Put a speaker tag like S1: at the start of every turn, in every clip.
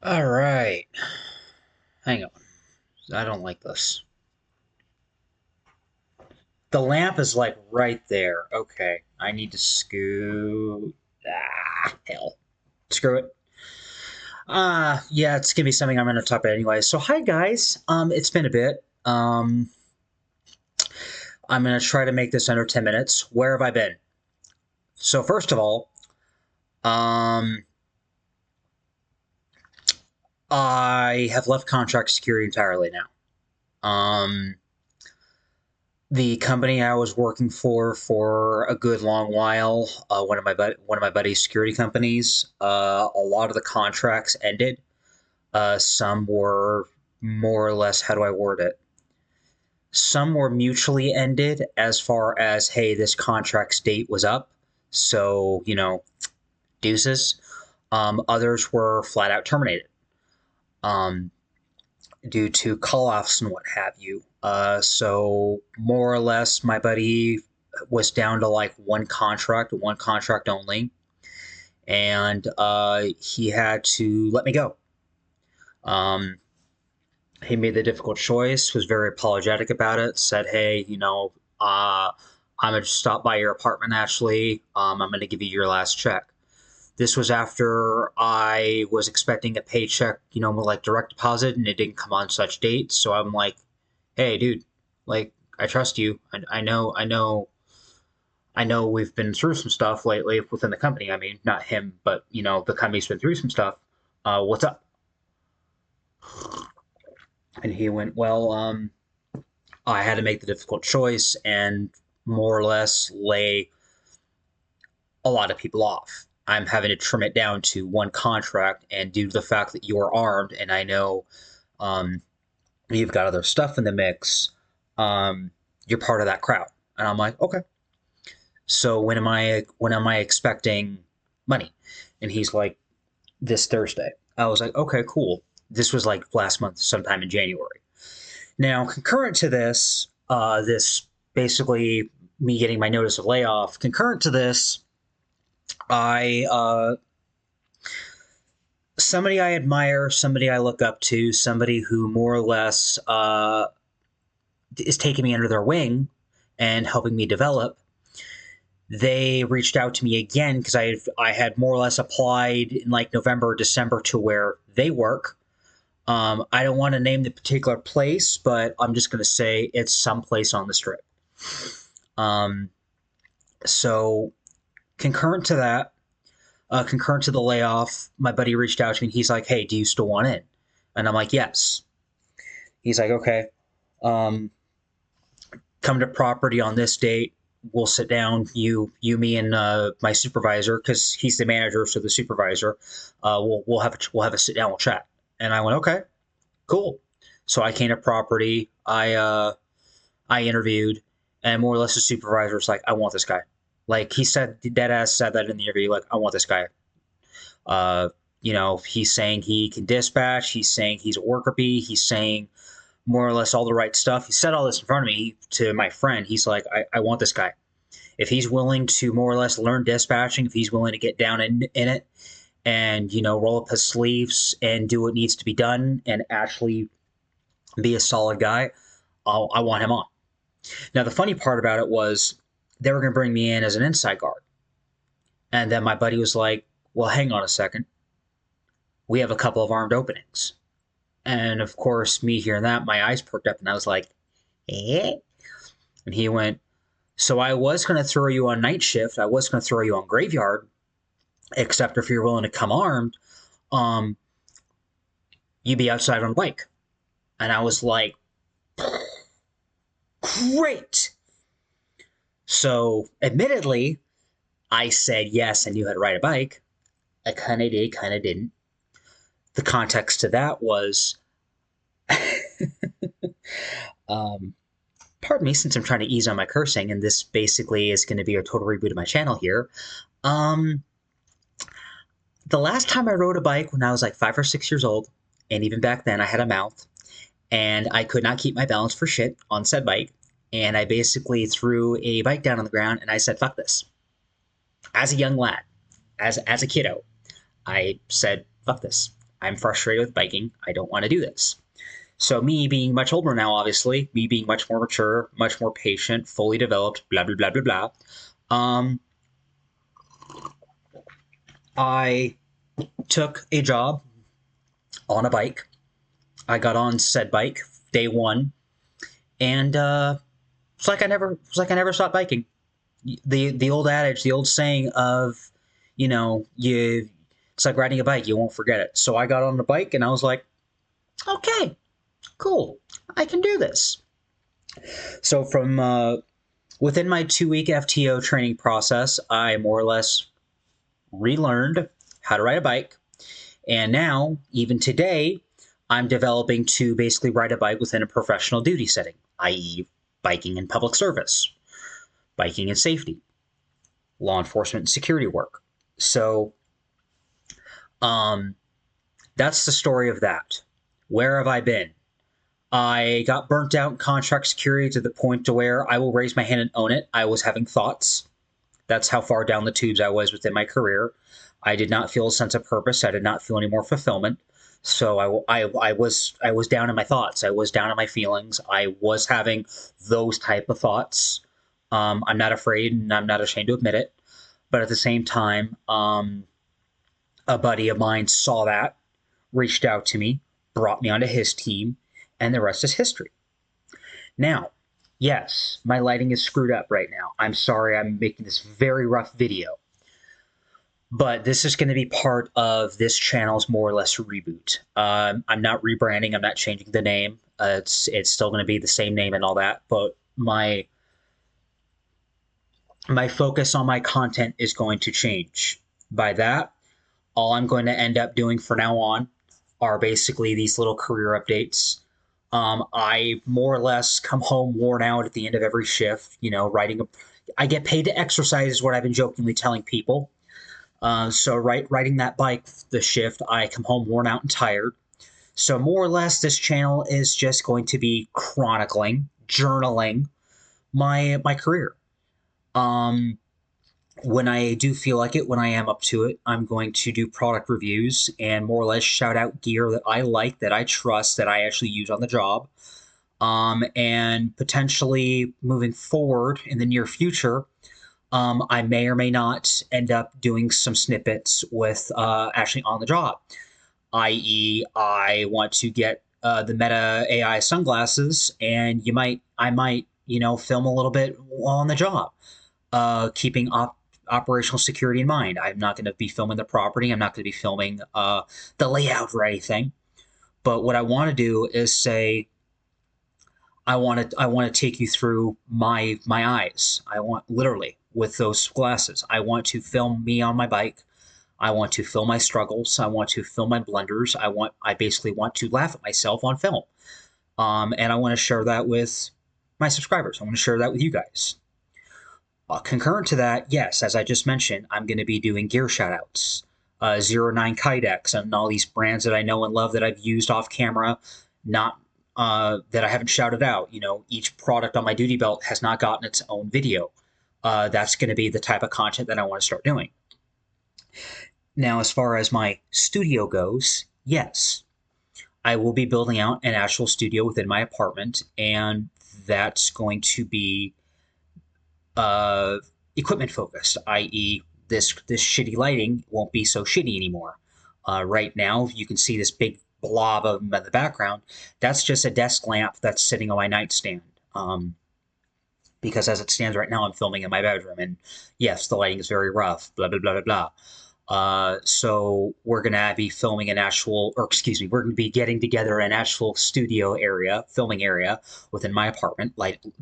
S1: All right. Hang on. I don't like this. The lamp is like right there. Okay. I need to scoot. Hell. Screw it. Yeah, it's gonna be something I'm gonna talk about anyway. So hi guys. It's been a bit. I'm gonna try to make this under 10 minutes. Where have I been? So first of all, um I have left contract security entirely now. The company I was working for a good long while, one of my buddy's security companies. A lot of the contracts ended. Some were more or less, how do I word it? Some were mutually ended as far as, hey, this contract's date was up, so deuces. Others were flat out terminated. Um, Due to call offs and what have you. So more or less, my buddy was down to like one contract only, and he had to let me go. Um, he made the difficult choice, was very apologetic about it, said, "Hey, I'm gonna stop by your apartment. Actually, I'm gonna give you your last check." This was after I was expecting a paycheck, like direct deposit, and it didn't come on such date. So I'm like, "Hey, dude, like I trust you. I know we've been through some stuff lately within the company. I mean, not him, but the company's been through some stuff. What's up?" And he went, "Well, I had to make the difficult choice and more or less lay a lot of people off. I'm having to trim it down to one contract, and due to the fact that you're armed, and I know um, you've got other stuff in the mix, um, you're part of that crowd." And I'm like, "Okay. So when am I expecting money?" And he's like, "This Thursday." I was like, "Okay, cool." This was like last month, sometime in January. Now, concurrent to this, this basically me getting my notice of layoff. Concurrent to this, I somebody I admire, somebody I look up to, somebody who more or less is taking me under their wing and helping me develop. They reached out to me again because I had more or less applied in like November or December to where they work. I don't want to name the particular place, but I'm just going to say it's someplace on the strip. Um, so concurrent to that, concurrent to the layoff, my buddy reached out to me and he's like, "Hey, do you still want in?" And I'm like, "Yes." He's like, "Okay, um, come to property on this date. We'll sit down, me, and my supervisor, because he's the manager, so the supervisor. We'll have a sit down. We'll chat." And I went, "Okay, cool." So I came to property. I interviewed, and more or less the supervisor was like, "I want this guy." Like he said, dead ass said that in the interview. Like, "I want this guy." Uh, he's saying he can dispatch. He's saying he's a worker bee. He's saying more or less all the right stuff. He said all this in front of me to my friend. He's like, I want this guy. If he's willing to more or less learn dispatching, if he's willing to get down in it and, roll up his sleeves and do what needs to be done and actually be a solid guy, I want him on. Now, the funny part about it was they were going to bring me in as an inside guard. And then my buddy was like, "Well, hang on a second. We have a couple of armed openings." And of course, me hearing that, my eyes perked up and I was like, "Eh?" And he went, "So I was going to throw you on night shift. I was going to throw you on graveyard, except if you're willing to come armed, um, you'd be outside on a bike." And I was like, "Great." So, admittedly, I said yes, I knew how to ride a bike. I kind of did, kind of didn't. The context to that was, um, pardon me, since I'm trying to ease on my cursing, and this basically is going to be a total reboot of my channel here. Um, the last time I rode a bike when I was like 5 or 6 years old, and even back then I had a mouth, and I could not keep my balance for shit on said bike, and I basically threw a bike down on the ground and I said, "Fuck this." As a young lad, as a kiddo, I said, "Fuck this. I'm frustrated with biking. I don't want to do this. So me being much older now, obviously, me being much more mature, much more patient, fully developed, blah blah blah blah blah. Um, I took a job on a bike. I got on said bike day one, and it's like I never stopped biking. The old adage, the old saying of, you it's like riding a bike, you won't forget it. So I got on the bike and I was like, okay, cool, I can do this. So from within my 2 week FTO training process, I more or less relearned how to ride a bike. And now, even today, I'm developing to basically ride a bike within a professional duty setting, i.e., biking in public service, biking in safety, law enforcement and security work. So, um, that's the story of that. Where have I been? I got burnt out in contract security to the point to where I will raise my hand and own it. I was having thoughts. That's how far down the tubes I was within my career. I did not feel a sense of purpose. I did not feel any more fulfillment. So I was down in my thoughts. I was down in my feelings. I was having those type of thoughts. I'm not afraid and I'm not ashamed to admit it. But at the same time, a buddy of mine saw that, reached out to me, brought me onto his team, and the rest is history. Now, yes, my lighting is screwed up right now. I'm sorry I'm making this very rough video. But this is going to be part of this channel's more or less reboot. I'm not rebranding. I'm not changing the name. It's still going to be the same name and all that. But my focus on my content is going to change. By that, all I'm going to end up doing from now on are basically these little career updates. I more or less come home worn out at the end of every shift. I get paid to exercise is what I've been jokingly telling people. So riding that bike, the shift, I come home worn out and tired. So more or less, this channel is just going to be chronicling, journaling my career. When I do feel like it, when I am up to it, I'm going to do product reviews and more or less shout out gear that I like, that I trust, that I actually use on the job. And potentially moving forward in the near future, I may or may not end up doing some snippets with actually on the job, i.e., I want to get the Meta AI sunglasses, and I might, film a little bit while on the job, keeping operational security in mind. I'm not going to be filming the property. I'm not going to be filming the layout or anything. But what I want to do is say, I want to take you through my eyes. I want literally with those glasses. I want to film me on my bike. I want to film my struggles. I want to film my blunders. I basically want to laugh at myself on film. And I want to share that with my subscribers. I want to share that with you guys. Concurrent to that, yes, as I just mentioned, I'm going to be doing gear shoutouts, 09 Kydex, and all these brands that I know and love that I've used off camera, not that I haven't shouted out. Each product on my duty belt has not gotten its own video. That's going to be the type of content that I want to start doing. Now, as far as my studio goes, yes, I will be building out an actual studio within my apartment, and that's going to be equipment focused, i.e., this shitty lighting won't be so shitty anymore. Right now, you can see this big blob of them in the background. That's just a desk lamp that's sitting on my nightstand. Because as it stands right now, I'm filming in my bedroom, and yes, the lighting is very rough. Blah blah blah blah blah. So we're gonna be filming we're gonna be getting together an actual studio area, filming area within my apartment.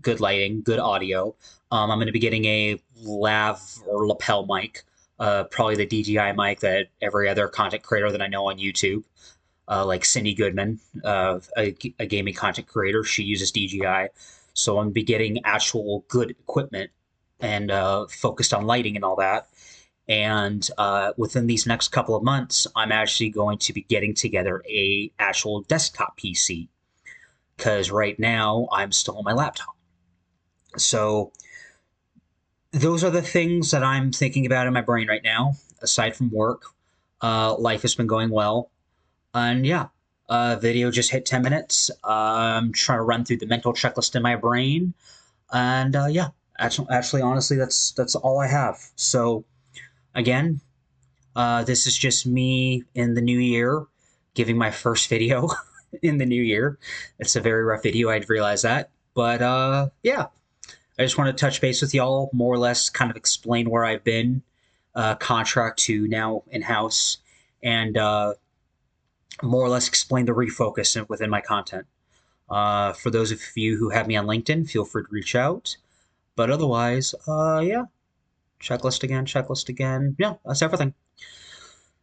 S1: Good lighting, good audio. I'm gonna be getting a lav or lapel mic, probably the DJI mic that every other content creator that I know on YouTube, like Cindy Goodman, a gaming content creator, she uses DJI. So I'm gonna be getting actual good equipment and focused on lighting and all that. And within these next couple of months, I'm actually going to be getting together a actual desktop PC, because right now I'm still on my laptop. So those are the things that I'm thinking about in my brain right now. Aside from work, life has been going well. And yeah, video just hit 10 minutes. I'm trying to run through the mental checklist in my brain. And yeah, actually, honestly, that's all I have. So again, this is just me in the new year, giving my first video in the new year. It's a very rough video, I'd realize that. But yeah, I just want to touch base with y'all, more or less kind of explain where I've been, contract to now in house, and more or less explain the refocus within my content. For those of you who have me on LinkedIn, feel free to reach out. But otherwise, yeah, checklist again, checklist again. Yeah, that's everything.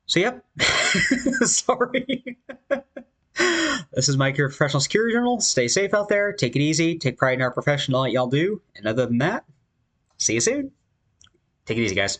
S1: So, yep. Sorry. This is Mike here, Professional Security Journal. Stay safe out there. Take it easy. Take pride in our profession, all that y'all do. And other than that, see you soon. Take it easy, guys.